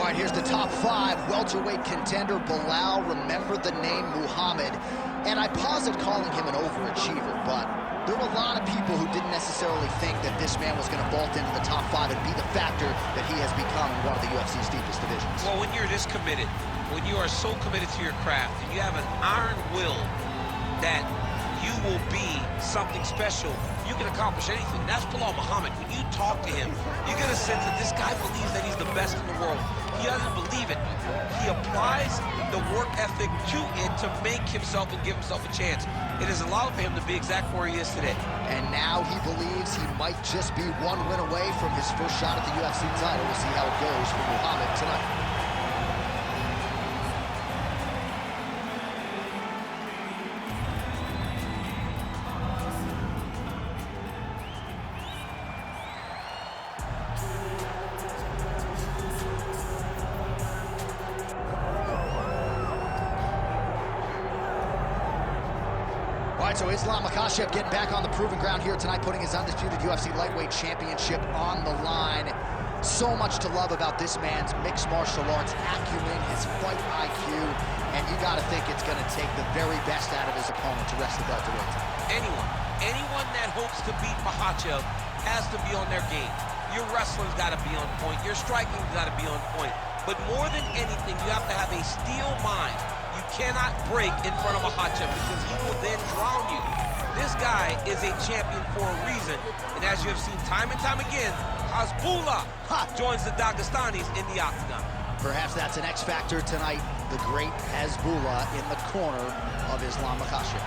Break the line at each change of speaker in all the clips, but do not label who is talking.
right, here's the top 5 welterweight contender, Belal. Remember the name Muhammad. And I posit calling him an overachiever, but there were a lot of people who didn't necessarily think that this man was going to vault into the top 5 and be the factor that he has become in one of the UFC's deepest divisions.
Well, when you're this committed, when you are so committed to your craft, and you have an iron will that you will be something special, you can accomplish anything. That's Belal Muhammad. When you talk to him, you get a sense that this guy believes that he's the best in the world. He doesn't believe it. He applies the work ethic to it to make himself and give himself a chance. It has allowed for him to be exactly where he is today.
And now he believes he might just be one win away from his first shot at the UFC title. We'll see how it goes for Muhammad tonight. All right, so Islam Makhachev getting back on the proven ground here tonight, putting his undisputed UFC lightweight championship on the line. So much to love about this man's mixed martial arts acumen, his fight IQ, and you got to think it's going to take the very best out of his opponent to wrest the belt away.
Anyone that hopes to beat Makhachev has to be on their game. Your wrestling's got to be on point. Your striking's got to be on point. But more than anything, you have to have a steel mind. You cannot break in front of Makhachev because he will then drown you. This guy is a champion for a reason, and as you have seen time and time again, Hasbullah joins the Dagestanis in the octagon.
Perhaps that's an X factor tonight, the great Hasbullah in the corner of Islam Makhachev.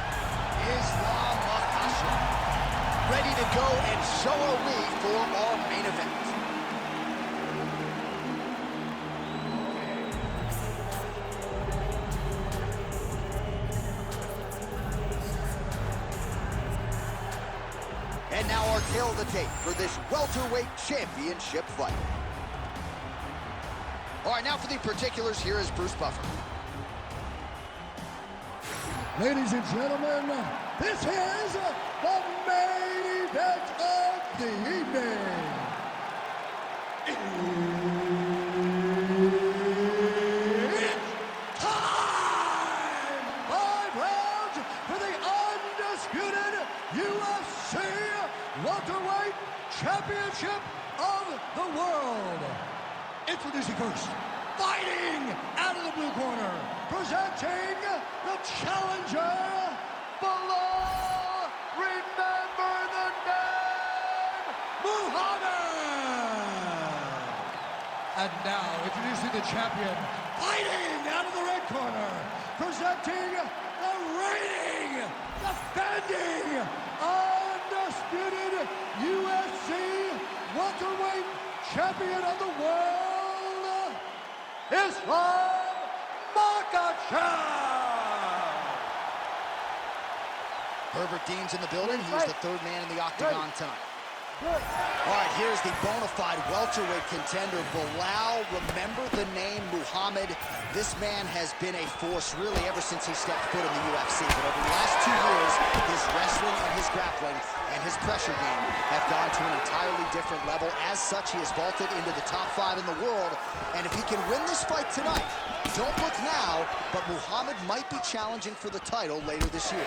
Islam Makhachev, ready to go, and so are we for our main event. And now our tail of the tape for this welterweight championship fight. All right, now for the particulars, here is Bruce Buffer.
Ladies and gentlemen, this is the main event of the evening. It's time! 5 rounds for the undisputed UFC welterweight championship of the world. Introducing first, fighting out of the blue corner, presenting the challenger, Belal. Remember the name, Muhammad. And now, introducing the champion, fighting out of the red corner, presenting the reigning, defending, undisputed UFC welterweight champion of the world, Islam Makhachev.
Herbert Dean's in the building. He's the third man in the octagon tonight. All right, here's the bona fide welterweight contender, Belal. Remember the name Muhammad. This man has been a force really ever since he stepped foot in the UFC. But over the last 2 years, his wrestling and his grappling and his pressure game have gone to an entirely different level. As such, he has vaulted into the top 5 in the world. And if he can win this fight tonight, don't look now, but Muhammad might be challenging for the title later this year.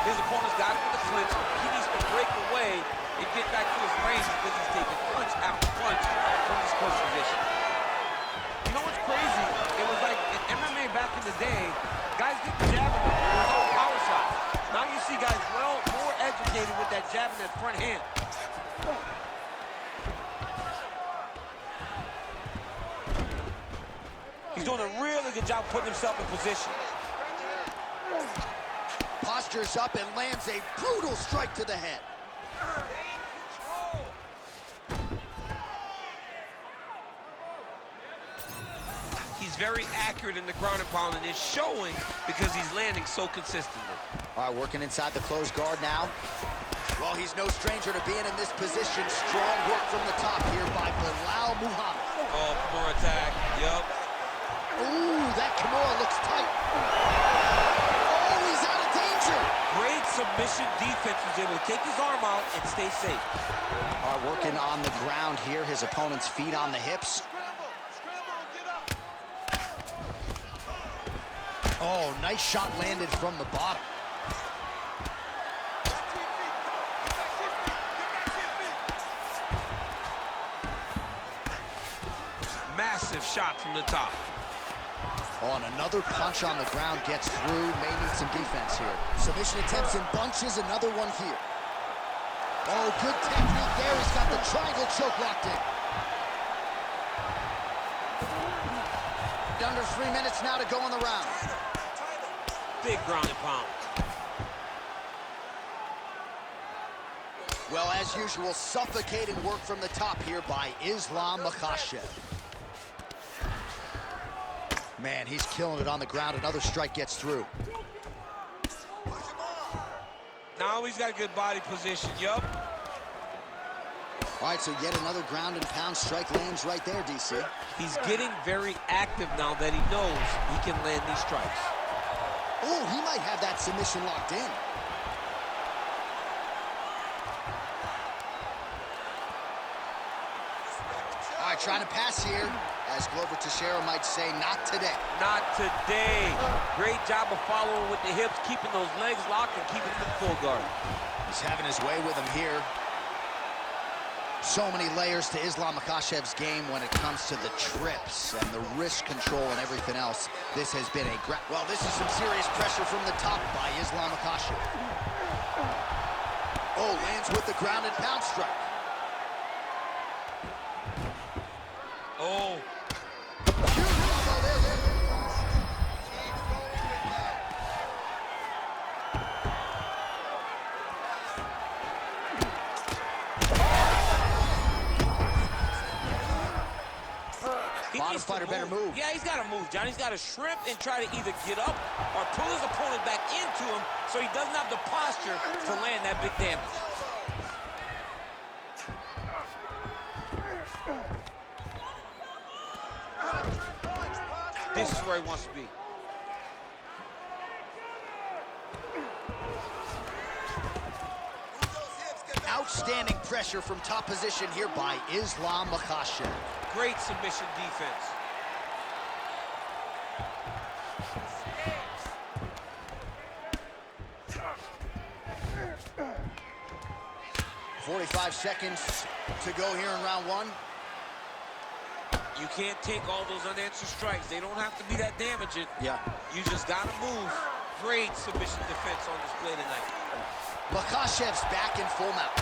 His opponent's got him in the clinch. He needs to break away and get back to his range because he's taking punch after punch from this close position. You know what's crazy? It was like in MMA back in the day, guys get jabbing him with all power shots. Now you see guys more educated with that jab in that front hand. He's doing a really good job putting himself in position.
Postures up and lands a brutal strike to the head.
He's very accurate in the ground and pound, and it's showing because he's landing so consistently.
All right, working inside the closed guard now. Well, he's no stranger to being in this position. Strong work from the top here by Belal Muhammad.
Oh, more attack. Yup.
Ooh, that Kimura looks tight. Oh, he's out of danger.
Great submission defense. He's able to take his arm out and stay safe.
All right, working on the ground here. His opponent's feet on the hips. Oh, nice shot landed from the bottom.
Massive shot from the top.
Oh, and another punch on the ground gets through. May need some defense here. Submission attempts in bunches, another one here. Oh, good technique there. He's got the triangle choke locked in. Under 3 minutes now to go in the round.
Big ground and pound.
Well, as usual, suffocating work from the top here by Islam Makhachev. Man, he's killing it on the ground. Another strike gets through.
Now he's got a good body position, yup.
All right, so yet another ground and pound strike lands right there, DC.
He's getting very active now that he knows he can land these strikes.
Oh, he might have that submission locked in. All right, trying to pass here. As Glover Teixeira might say, not today.
Not today. Great job of following with the hips, keeping those legs locked and keeping them full guard.
He's having his way with him here. So many layers to Islam Makhachev's game when it comes to the trips and the wrist control and everything else. This has been well, this is some serious pressure from the top by Islam Makhachev. Oh, lands with the ground and pound strike.
Oh.
Bottom fighter better move.
Yeah, he's got to move, John. He's got to shrimp and try to either get up or pull his opponent back into him so he doesn't have the posture to land that big damage. This is where he wants to be.
Outstanding pressure from top position here by Islam Makhachev.
Great submission defense.
.45 seconds to go here in round one.
You can't take all those unanswered strikes. They don't have to be that damaging.
Yeah.
You just got to move. Great submission defense on display tonight.
Makhachev's back in full mount.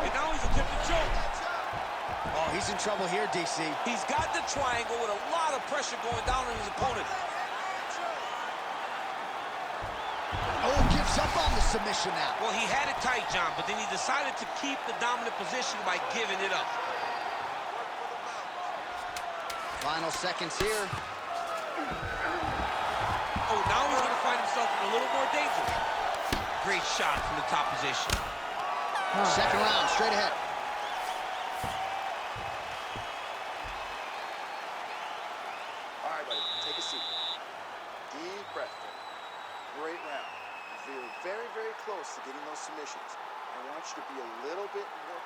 And now he's attempting to choke.
Oh, he's in trouble here, DC.
He's got the triangle with a lot of pressure going down on his opponent.
Oh, gives up on the submission now.
Well, he had it tight, John, but then he decided to keep the dominant position by giving it up.
Final seconds here.
Oh, now he's going to find himself in a little more danger. Great shot from the top position.
Second round, straight ahead.
All right, buddy, take a seat. Deep breath. Great round. You feel very, very close to getting those submissions. I want you to be a little bit more...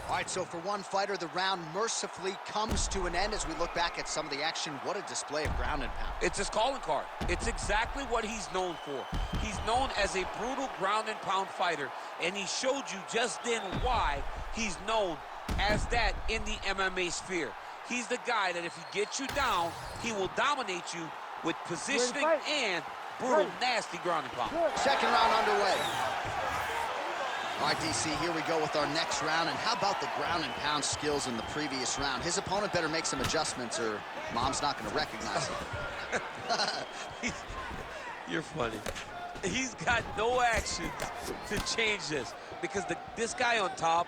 All right, so for one fighter, the round mercifully comes to an end as we look back at some of the action. What a display of ground and pound.
It's his calling card. It's exactly what he's known for. He's known as a brutal ground and pound fighter, and he showed you just then why he's known as that in the MMA sphere. He's the guy that if he gets you down, he will dominate you with positioning and brutal, nasty ground and pound.
Second round underway. All right, DC, here we go with our next round. And how about the ground and pound skills in the previous round? His opponent better make some adjustments or Mom's not going to recognize him.
You're funny. He's got no action to change this because this guy on top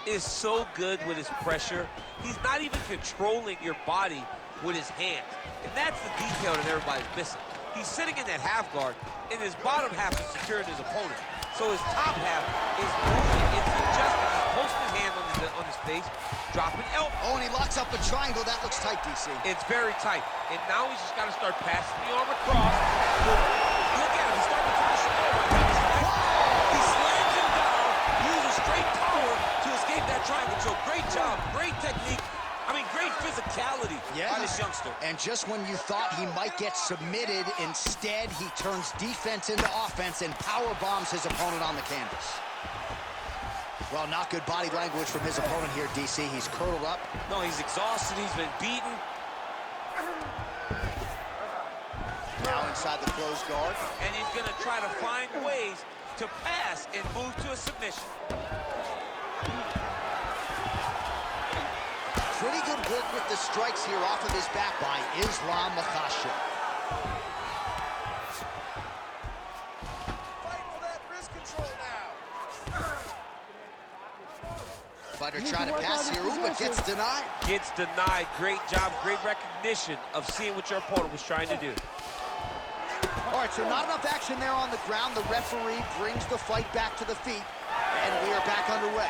is so good with his pressure. He's not even controlling your body with his hands. And that's the detail that everybody's missing. He's sitting in that half guard, and his bottom half is securing his opponent. So his top half is moving, it's adjusting. He's posting his hand on his face, dropping elbow.
Oh, and he locks up a triangle. That looks tight, DC.
It's very tight. And now he's just got to start passing the arm across. Look at him, he's starting to throw the shoulder. He slams him down, uses straight power to escape that triangle choke. Great job, great technique. I mean, great physicality by this youngster. monster.
And just when you thought he might get submitted, instead he turns defense into offense and power bombs his opponent on the canvas. Well, not good body language from his opponent here, DC. He's curled up.
No, he's exhausted. He's been beaten.
Now inside the closed guard.
And he's going to try to find ways to pass and move to a submission.
Pretty good work with the strikes here off of his back by Islam Makhachev.
Fight for that wrist control now.
Fighter trying to pass here, but gets denied.
Gets denied. Great job, great recognition of seeing what your opponent was trying to do.
All right, so not enough action there on the ground. The referee brings the fight back to the feet, and we are back underway.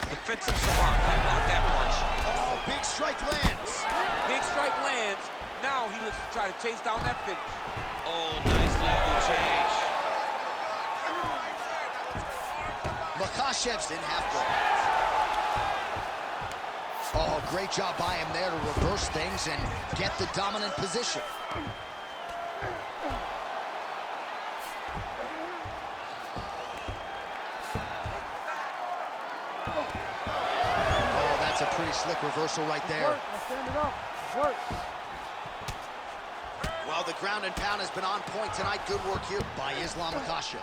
Defensive savant. How about that punch?
Oh, big strike lands.
Big strike lands. Now he looks to try to chase down that finish. Oh, nice level change.
Makhachev's in half guard. Oh, great job by him there to reverse things and get the dominant position. Oh, that's a pretty slick reversal right there. Well, the ground and pound has been on point tonight. Good work here by Islam Makhachev.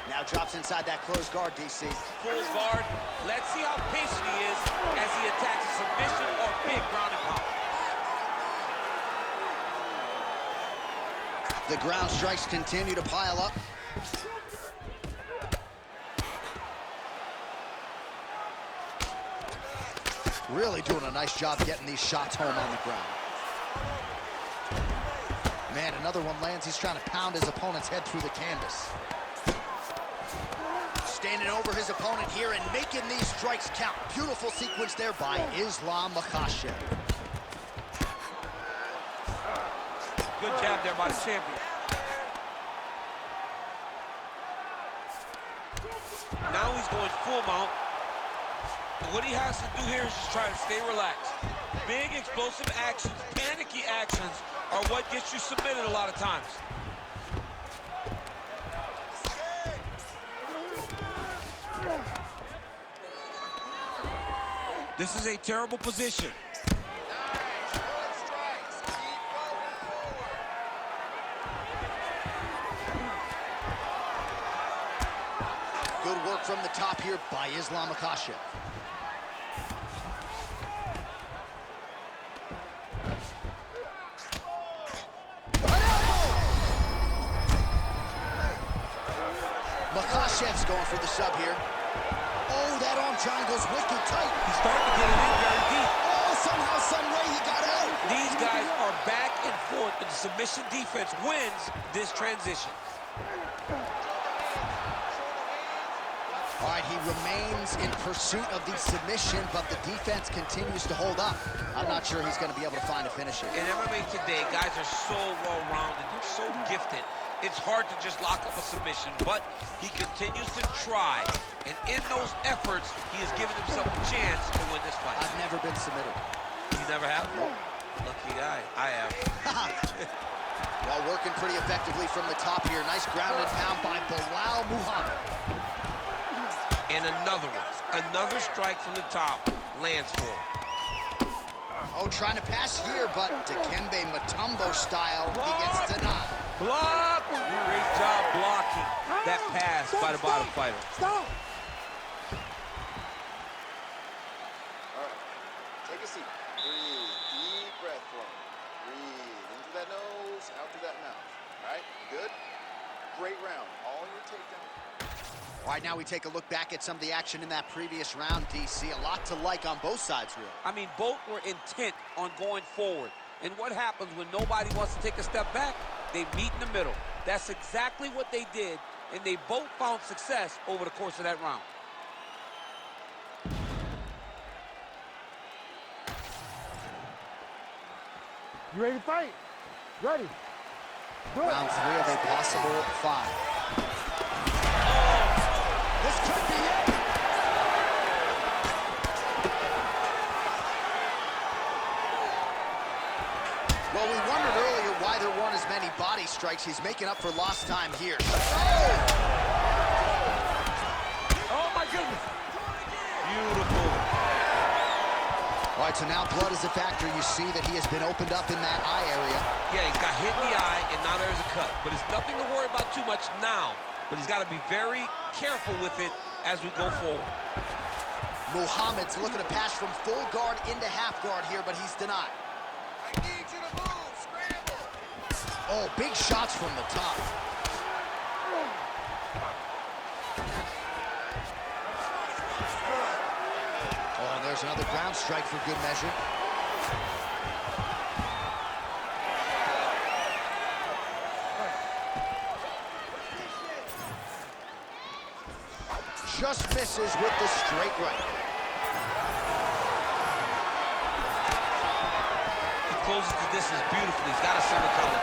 Now drops inside that closed guard, DC.
Full guard. Let's see how patient he is as he attacks a submission or big ground and pound.
The ground strikes continue to pile up. Really doing a nice job getting these shots home on the ground. Man, another one lands. He's trying to pound his opponent's head through the canvas. Standing over his opponent here and making these strikes count. Beautiful sequence there by Islam Makhachev.
Good jab there by the champion. Now he's going full mount. What he has to do here is just try to stay relaxed. Big explosive actions, panicky actions are what gets you submitted a lot of times. This is a terrible position.
Nice. Good strikes. Keep going forward.
Good work from the top here by Islam Makhachev. Makhachev's going for the sub here. Oh, that arm triangle's wicked tight.
He's starting to get it in very deep.
Oh, somehow, some way he got out.
These guys are back and forth, and the submission defense wins this transition.
All right, he remains in pursuit of the submission, but the defense continues to hold up. I'm not sure he's going to be able to find a finish here.
In MMA today, guys are so well-rounded. They're so gifted. It's hard to just lock up a submission, but he continues to try. And in those efforts, he has given himself a chance to win this fight.
I've never been submitted.
You never have? Lucky guy. I have.
Well, working pretty effectively from the top here. Nice ground and pound by Belal Muhammad.
And another one. Another strike from the top lands for him.
Oh, trying to pass here, but Dikembe Mutombo style, he gets denied.
Block! Great job blocking that pass by the bottom fighter.
Stop!
All right. Take a seat. Breathe. Deep breath for me. Breathe. In through that nose, out through that mouth. All right? Good? Great round. All your takedown.
All right, now we take a look back at some of the action in that previous round, DC. A lot to like on both sides, really.
I mean, both were intent on going forward. And what happens when nobody wants to take a step back? They meet in the middle. That's exactly what they did, and they both found success over the course of that round.
You ready to fight? Ready. Good.
Round 3 of a possible 5. This could be it. Well, we wondered earlier why there weren't as many body strikes. He's making up for lost time here.
Oh, my goodness. Beautiful.
All right, so now blood is a factor. You see that he has been opened up in that eye area.
Yeah, he's got hit in the eye, and now there's a cut. But it's nothing to worry about too much now. But he's got to be very careful with it as we go forward.
Muhammad's looking to pass from full guard into half guard here, but he's denied.
I need you to move. Scramble.
Oh, big shots from the top. Oh, and there's another ground strike for good measure. Just misses with the straight right.
He closes the distance beautifully. He's got a single collar.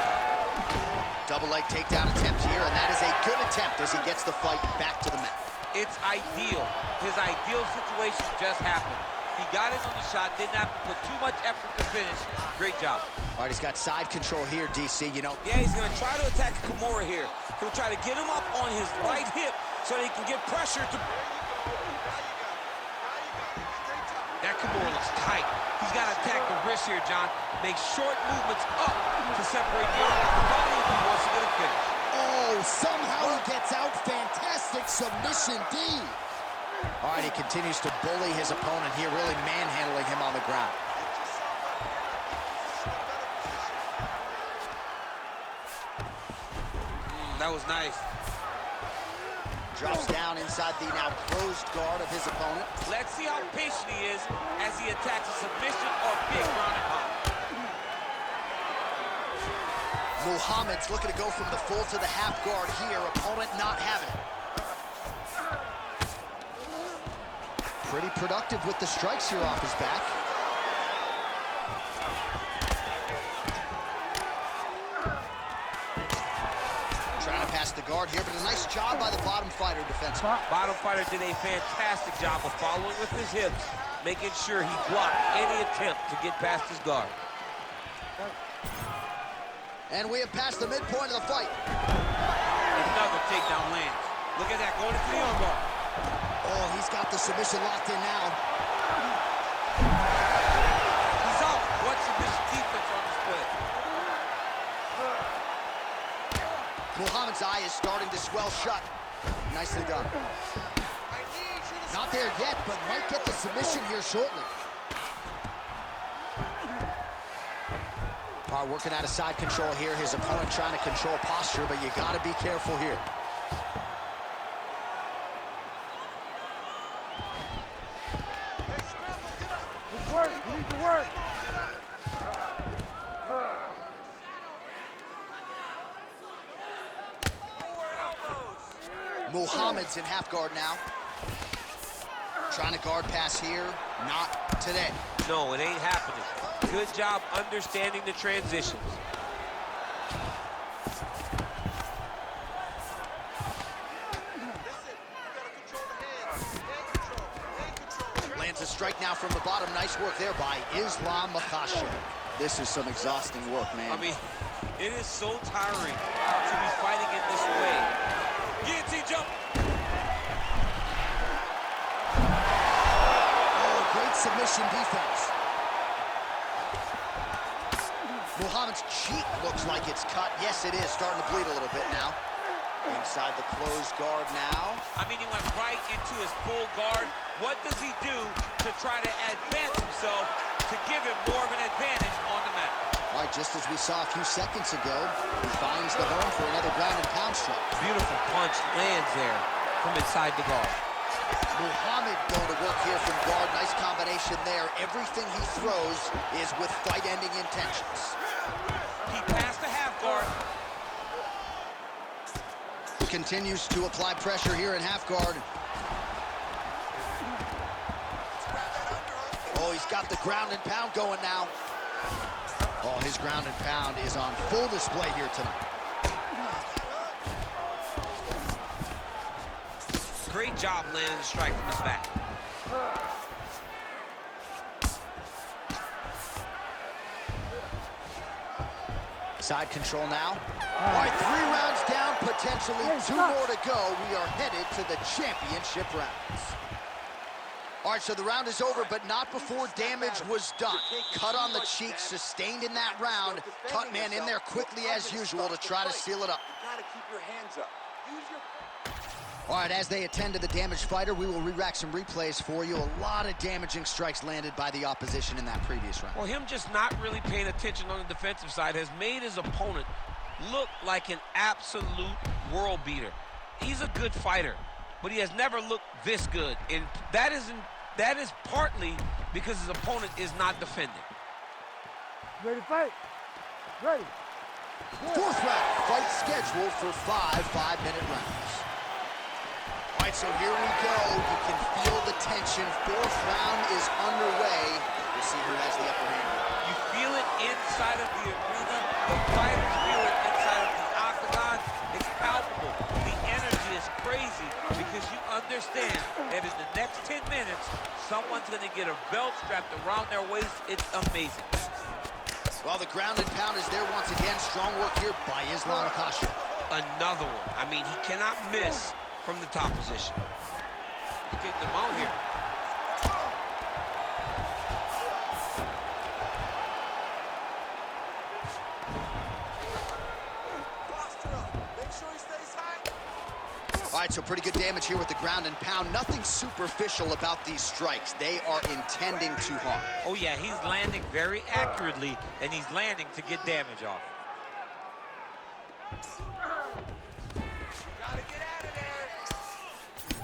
Double leg takedown attempt here, and that is a good attempt as he gets the fight back to the mat.
It's ideal. His ideal situation just happened. He got in on the shot, didn't have to put too much effort to finish. Great job.
All right, he's got side control here, DC. You know,
Yeah, he's going to try to attack Kimura here. He'll try to get him up on his right hip so that he can get pressure to... That Kimura looks tight. He's got to attack the wrist here, John. Make short movements up to separate the arm from the body if he wants to get a finish.
oh, somehow he gets out. Fantastic submission D. All right, he continues to bully his opponent here, really manhandling him on the ground.
That was nice.
Drops down inside the now closed guard of his opponent.
Let's see how patient he is as he attacks a submission or big ground and pound.
Muhammad's looking to go from the full to the half guard here. Opponent not having it. Pretty productive with the strikes here off his back. Trying to pass the guard here, but a nice job by the bottom fighter defenseman.
Bottom fighter did a fantastic job of following with his hips, making sure he blocked any attempt to get past his guard.
And we have passed the midpoint of the fight.
Another takedown lands. Look at that, going into the armbar.
Oh, he's got the submission locked in now.
He's out. What submission defense on display?
Muhammad's eye is starting to swell shut. Nicely done. Not there yet, but might get the submission here shortly. All right, working out of side control here. His opponent trying to control posture, but you got to be careful here.
Work, you need to work.
Muhammad's in half guard now. Trying to guard pass here. Not today.
No, it ain't happening. Good job understanding the transitions.
Lands a strike now from the bottom. Nice work there by Islam Makhachev. This is some exhausting work, man.
I mean, it is so tiring to be fighting in this way. Guillotine jump.
Oh, great submission defense. Muhammad's cheek looks like it's cut. Yes, it is. Starting to bleed a little bit now. Inside the closed guard now.
I mean, he went right into his full guard. What does he do to try to advance himself to give him more of an advantage on the mat?
All right, just as we saw a few seconds ago, he finds the home for another ground and pound strike.
Beautiful punch lands there from inside the guard.
Muhammad going to work here from guard. Nice combination there. Everything he throws is with fight-ending intentions.
He passed the half guard.
Continues to apply pressure here in half guard. Oh, he's got the ground and pound going now. Oh, his ground and pound is on full display here tonight.
Great job landing the strike from his back.
Side control now. All right, 3 rounds down, potentially 2 more to go. We are headed to the championship rounds. All right, so the round is over, but not before damage was done. Cut on the cheek, sustained in that round. Cut man in there quickly as usual to try to seal it up.
You gotta keep your hands up. Use your...
All right, as they attend to the damaged fighter, we will re-rack some replays for you. A lot of damaging strikes landed by the opposition in that previous round.
Well, him just not really paying attention on the defensive side has made his opponent look like an absolute world beater. He's a good fighter, but he has never looked this good, and that is partly because his opponent is not defending.
Ready to fight? Ready.
4th round, fight scheduled for 5 5-minute rounds. All right, so here we go. You can feel the tension. 4th round is underway. We'll see who has the upper hand.
You feel it inside of the arena. The fighters feel it inside of the octagon. It's palpable. The energy is crazy because you understand that in the next 10 minutes, someone's going to get a belt strapped around their waist. It's amazing.
Well, the ground and pound is there once again. Strong work here by Islam Makhachev.
Another one. I mean, he cannot miss from the top position. He's getting them out here.
Make sure he stays high.
All right, so pretty good damage here with the ground and pound. Nothing superficial about these strikes. They are intending to harm.
Oh, yeah, he's landing very accurately, and he's landing to get damage off.
Gotta get out of there.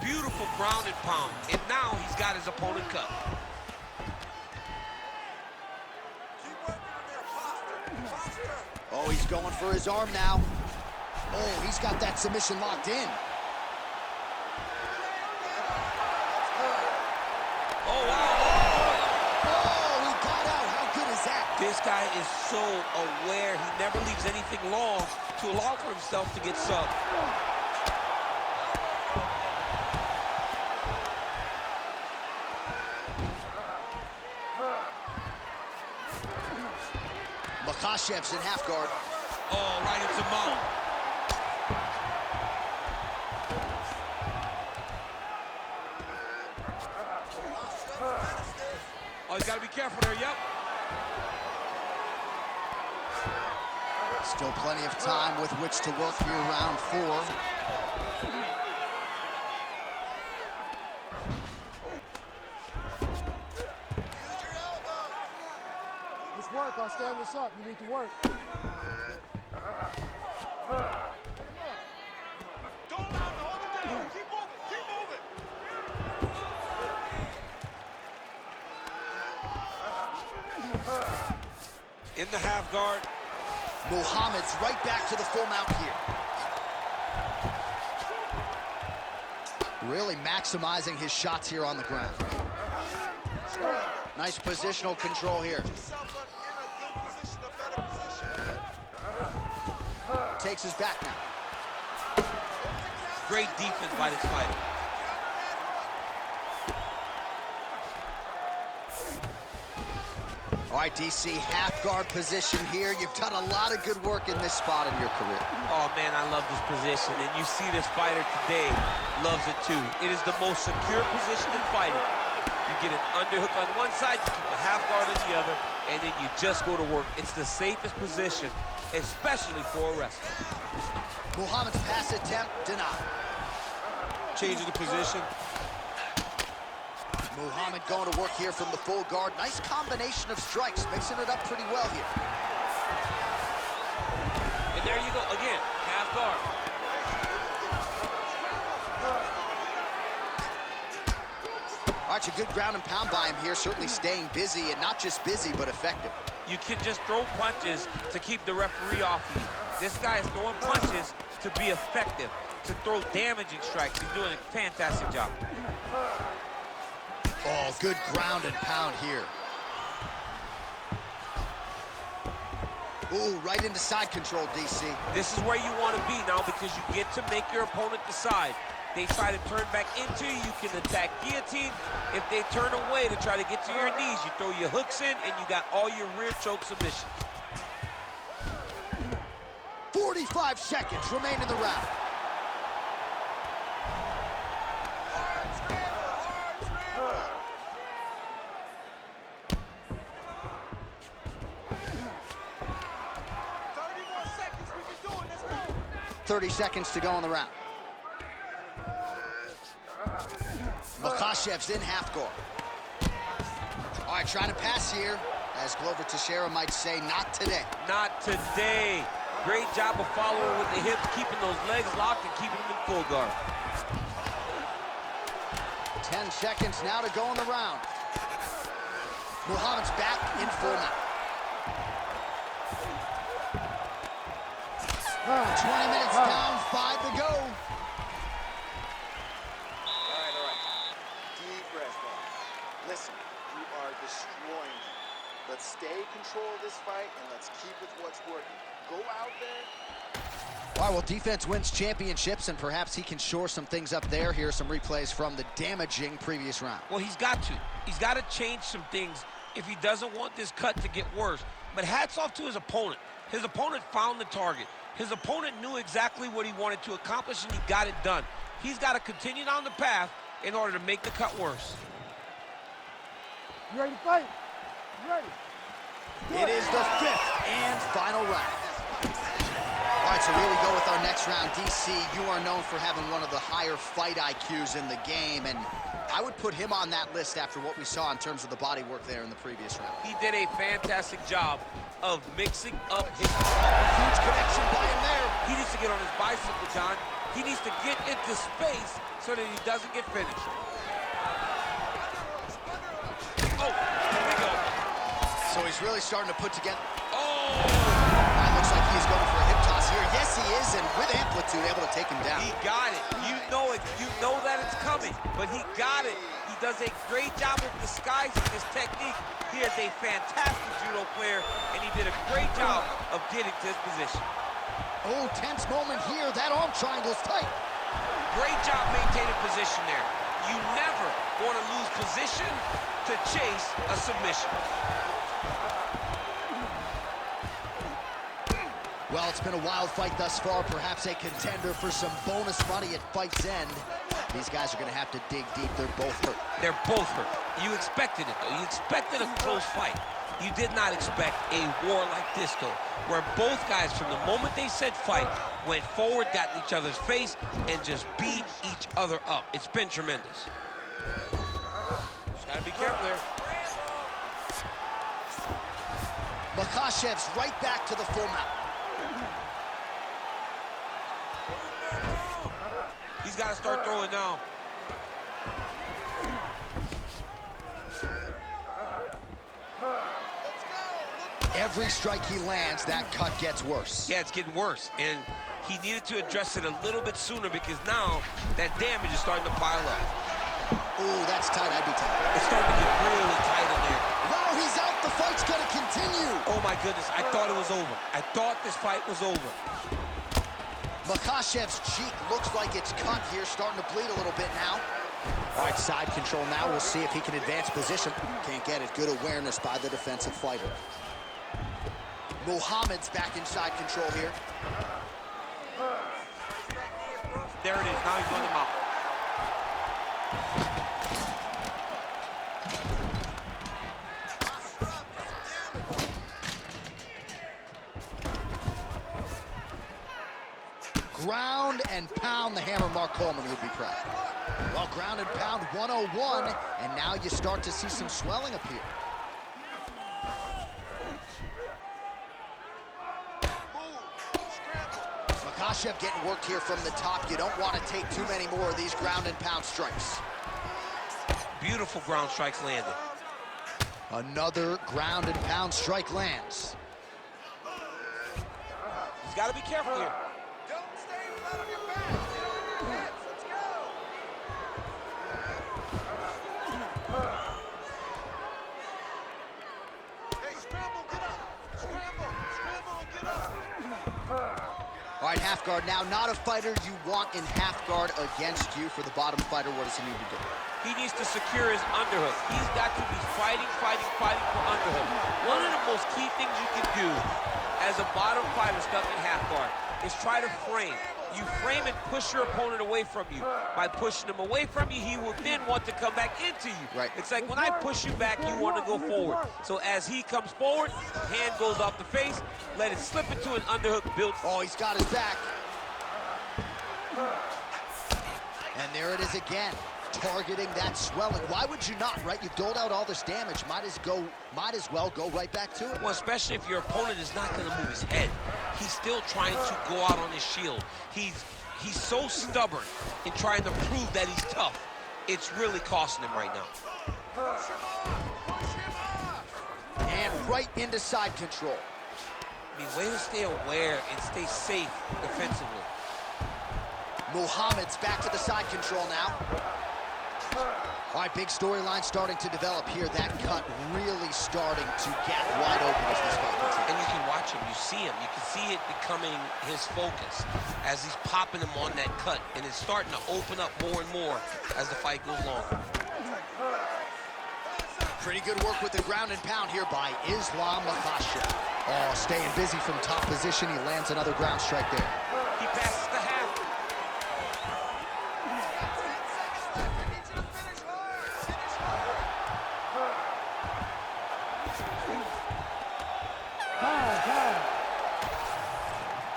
Beautiful ground and pound, and now he's got his opponent cut.
Keep working on their posture.
Oh, he's going for his arm now. Oh, he's got that submission locked in.
Oh, wow.
Oh, he got out. How good is that?
This guy is so aware. He never leaves anything long to allow for himself to get subbed.
Makhachev's in half guard.
Oh, right into mount. Oh, he's got to be careful there, yep.
Still plenty of time with which to work here, round 4.
Let's work. I'll stand this up. You need to work.
Don't allow him to hold it down. Keep moving. Keep moving.
In the half guard.
Muhammad's right back to the full mount here. Really maximizing his shots here on the ground. Nice positional control here.
Yourself in a good position, a better position.
Takes his back now.
Great defense by this fighter.
All right, DC, half guard position here. You've done a lot of good work in this spot in your career.
Oh, man, I love this position. And you see this fighter today loves it, too. It is the most secure position in fighting. You get an underhook on one side, you keep a half guard on the other, and then you just go to work. It's the safest position, especially for a wrestler.
Muhammad's pass attempt denied.
Changing the position.
Muhammad going to work here from the full guard. Nice combination of strikes, mixing it up pretty well here.
And there you go, again, half guard.
All right, a good ground and pound by him here, certainly staying busy, and not just busy, but effective.
You can just throw punches to keep the referee off you. This guy is throwing punches to be effective, to throw damaging strikes. He's doing a fantastic job.
Oh, good ground and pound here. Ooh, right into side control, DC.
This is where you want to be now because you get to make your opponent decide. They try to turn back into you. You can attack guillotine. If they turn away to try to get to your knees, you throw your hooks in, and you got all your rear choke submissions.
45 seconds remain in the round.
More seconds, we can do it, let's go.
30 seconds to go in the round. Makhachev's in half guard. All right, trying to pass here. As Glover Teixeira might say, not today.
Not today. Great job of following with the hips, keeping those legs locked and keeping them in full guard.
10 seconds now to go in the round. Muhammad's back in full mount. 20 minutes down, 5 to go.
All right. Deep breath, bro. Listen, you are destroying him. Let's stay in control of this fight, and let's keep with what's working. Go out there.
All right, well, defense wins championships, and perhaps he can shore some things up there. Here are some replays from the damaging previous round.
Well, he's got to. He's got to change some things if he doesn't want this cut to get worse. But hats off to his opponent. His opponent found the target. His opponent knew exactly what he wanted to accomplish, and he got it done. He's got to continue down the path in order to make the cut worse.
You ready to fight? You ready?
It is the 5th and final round. All right, so here we go with our next round. DC, you are known for having one of the higher fight IQs in the game, and I would put him on that list after what we saw in terms of the body work there in the previous round.
He did a fantastic job of mixing up his...
Huge connection by him there.
He needs to get on his bicycle, John. He needs to get into space so that he doesn't get finished. Oh, here we go.
So he's really starting to put together...
Oh!
That looks like he's going for a hip toss here. Yes, he is, and with amplitude, able to take him down.
He got it. You know it. You know that it's coming, but he got it. He does a great job of disguising his technique. He is a fantastic judo player, and he did a great job of getting to his position.
Oh, tense moment here. That arm triangle's tight.
Great job maintaining position there. You never want to lose position to chase a submission.
Well, it's been a wild fight thus far, perhaps a contender for some bonus money at fight's end. These guys are going to have to dig deep. They're both hurt.
They're both hurt. You expected it, though. You expected a close fight. You did not expect a war like this, though, where both guys, from the moment they said fight, went forward, got in each other's face, and just beat each other up. It's been tremendous. Just got to be careful there.
Makhachev's right back to the full mount.
He's got to start throwing now.
Every strike he lands, that cut gets worse.
Yeah, it's getting worse, and he needed to address it a little bit sooner because now that damage is starting to pile up.
Ooh, that's tight. I'd be tight.
It's starting to get really tight in there.
Wow, he's out. The fight's going to continue.
Oh, my goodness. I thought it was over. I thought this fight was over.
Makhachev's cheek looks like it's cut here, starting to bleed a little bit now. All right, side control now. We'll see if he can advance position. Can't get it. Good awareness by the defensive fighter. Muhammad's back inside control here.
There it is. Now he's on the mount.
Ground and pound, the hammer Mark Coleman would be proud. Well, ground and pound 101, and now you start to see some swelling appear. Makhachev getting worked here from the top. You don't want to take too many more of these ground and pound strikes.
Beautiful ground strikes landed.
Another ground and pound strike lands.
He's got to be careful here.
Don't stay flat on your back. Get on your hips. Let's go. Hey, scramble, get up. Scramble, scramble, and get up.
All right, half guard now. Not a fighter you want in half guard against you. For the bottom fighter, what does he need to do?
He needs to secure his underhook. He's got to be fighting for underhook. One of the most key things you can do as a bottom fighter stuck in half guard is try to frame. You frame and push your opponent away from you. By pushing him away from you, he will then want to come back into you.
Right.
It's like when I push you back, you want to go forward. So as he comes forward, hand goes off the face, let it slip into an underhook, build.
Oh, he's got his back. And there it is again, targeting that swelling. Why would you not, right? You've doled out all this damage. Might as well go right back to it.
Well, especially if your opponent is not going to move his head. He's still trying to go out on his shield. He's so stubborn in trying to prove that he's tough. It's really costing him right now.
And right into side control.
I mean, way to stay aware and stay safe defensively.
Muhammad's back to the side control now. All right, big storyline starting to develop here. That cut really starting to get wide open as this fight continues.
And you can watch him, you see him. You can see it becoming his focus as he's popping him on that cut. And it's starting to open up more and more as the fight goes on.
Pretty good work with the ground and pound here by Islam Makhachev. Oh, staying busy from top position. He lands another ground strike there.
He passes the half.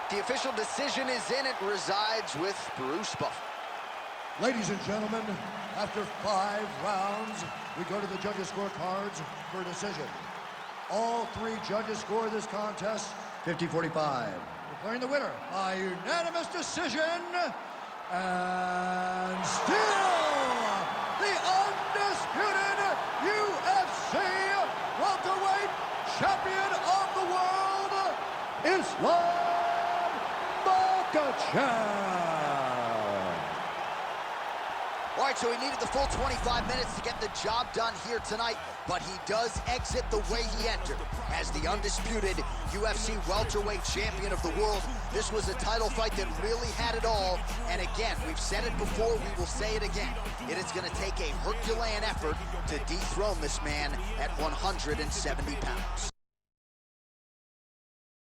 The official decision is in. It resides with Bruce Buffer.
Ladies and gentlemen, after 5 rounds, we go to the judges' scorecards for a decision. All 3 judges score this contest 50-45. Declaring the winner by unanimous decision, and still the undisputed UFC welterweight champion of the world, Islam Makhachev.
All right, so he needed the full 25 minutes to get the job done here tonight, but he does exit the way he entered as the undisputed UFC welterweight champion of the world. This was a title fight that really had it all, and again, we've said it before, we will say it again. It is going to take a Herculean effort to dethrone this man at 170 pounds.